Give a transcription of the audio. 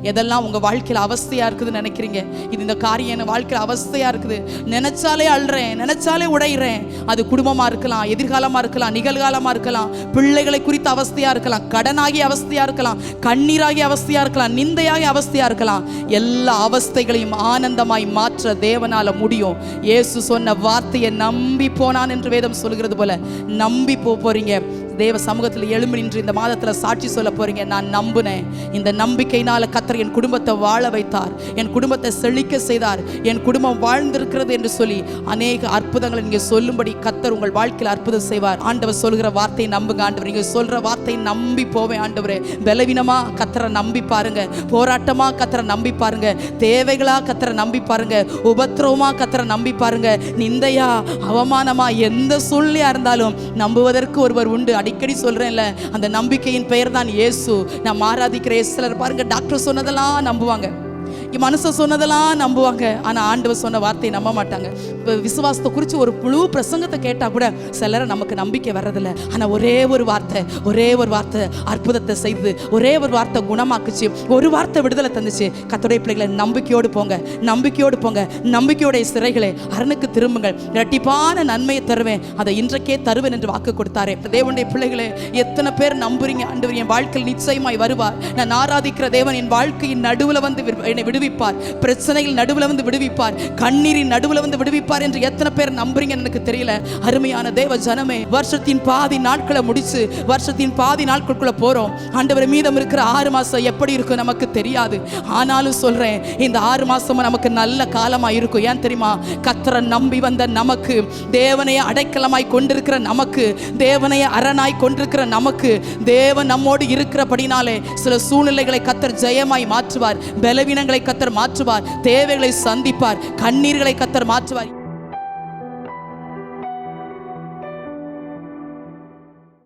எதெல்லாம் உங்கள் வாழ்க்கையில் அவஸ்தையாக இருக்குதுன்னு நினைக்கிறீங்க, இது இந்த காரியம் என் வாழ்க்கையில் அவஸ்தையாக இருக்குது, நினைச்சாலே அழுறேன், நினைச்சாலே உடைகிறேன். அது குடும்பமாக இருக்கலாம், எதிர்காலமாக இருக்கலாம், நிகழ்காலமாக இருக்கலாம், பிள்ளைகளை குறித்த அவஸ்தையாக இருக்கலாம், கடனாகி அவஸ்தையாக இருக்கலாம், கண்ணீராகி அவஸ்தையாக இருக்கலாம், நிந்தையாகி அவஸ்தையாக இருக்கலாம். எல்லா அவஸ்தைகளையும் ஆனந்தமாய் மாற்ற தேவனால முடியும். இயேசு சொன்ன வார்த்தையை நம்பி போனான் என்று வேதம் சொல்கிறது போல நம்பி போறீங்க. தேவ சமூகத்தில் எழும்பி நின்று இந்த மாதத்தில் சாட்சி சொல்ல போறீங்க. நான் நம்பினேன், இந்த நம்பிக்கையினால கர்த்தர் என் குடும்பத்தை வாழ வைத்தார், என் குடும்பத்தை செழிக்க செய்தார், என் குடும்பம் வாழ்ந்திருக்கிறது என்று சொல்லி அநேக அற்புதங்களை நீங்க சொல்லும்படி கர்த்தர் உங்கள் வாழ்க்கையில் அற்புதம் செய்வார். ஆண்டவர் சொல்கிற வார்த்தையை நம்புங்க. ஆண்டவர் நீங்க சொல்ற வார்த்தையை நம்பி போவேன். ஆண்டவரே, பலவீனமா கர்த்தரை நம்பி பாருங்க, போராட்டமா கர்த்தரை நம்பி பாருங்க, தேவைகளா கர்த்தரை நம்பி பாருங்க, உபத்திரவமா கர்த்தரை நம்பி பாருங்க, நிந்தையா அவமானமா எந்த சூழ்நிலையா இருந்தாலும் நம்புவதற்கு ஒருவர் உண்டு. அடிக்கடி சொல்றேன்ல, அந்த நம்பிக்கையின் பெயர் தான் இயேசு. நாம் ஆராதிக்கிற சிலர் பாருங்க, டாக்டர் சொன்னதெல்லாம் நம்புவாங்க, மனுஷன் சொன்னதெல்லாம் நம்புவாங்க, ஆனா ஆண்டவர் சொன்ன வார்த்தையை நம்ப மாட்டாங்க. விசுவாசத்தை குறித்து ஒரு முழு பிரசங்கத்தை கேட்டா கூட சிலரை நமக்கு நம்பிக்கை வர்றதில்ல. ஆனா ஒரே ஒரு வார்த்தை அற்புதத்தை செய்து, ஒரே ஒரு வார்த்தை குணமாக்குச்சு, ஒரு வார்த்தை விடுதலை தந்துச்சு. கர்த்தருடைய பிள்ளைகளை நம்பிக்கையோடு போங்க, நம்பிக்கையோடு போங்க, நம்பிக்கையோடைய சிறைகளை அரணுக்கு திரும்புங்கள், இரட்டிப்பான நன்மையை தருவேன், அதை இன்றைக்கே தருவேன் என்று வாக்கு கொடுத்தாரே. தேவனுடைய பிள்ளைகளே, எத்தனை பேர் நம்புறீங்க? ஆண்டவர் என் வாழ்க்கையில் நிச்சயமாய் வருவார், நான் ஆராதிக்கிற தேவன் என் வாழ்க்கையின் நடுவில் வந்து என்னை விடுவிப்பார், பிரச்சனைகள் நடுவில் வந்து விடுவிப்பார், கண்ணீரின் நடுவில் வந்து விடுவிப்பார் என்று எத்தனை பேர் நம்புறீங்கன்னு எனக்கு தெரியல. அருமையான தேவ ஜனமே, வருஷத்தின் பாதி நாட்களை முடிச்சு வருஷத்தின் பாதி நாட்களுக்குள்ள போறோம். ஆண்டவர் மீதம் இருக்கிற 6 மாசம் எப்படி இருக்கும் நமக்கு தெரியாது. ஆனாலும் சொல்றேன், இந்த 6 மாசமும் நமக்கு நல்ல காலமா இருக்கும். ஏன் தெரியுமா? கர்த்தரை நம்பி வந்த நமக்கு, தேவனைய அடைக்கலமாய் கொண்டிருக்கிற நமக்கு, தேவனைய அரணாய் கொண்டிருக்கிற நமக்கு, தேவன் நம்மோடு இருக்கிறபடினாலே சில சூழ்நிலைகளை கர்த்தர் ஜெயமாய் மாற்றுவார், பலவீனங்களை கர்த்தர் மாற்றுவார், தேவைகளை சந்திப்பார், கண்ணீர்களை கர்த்தர் மாற்றுவார்.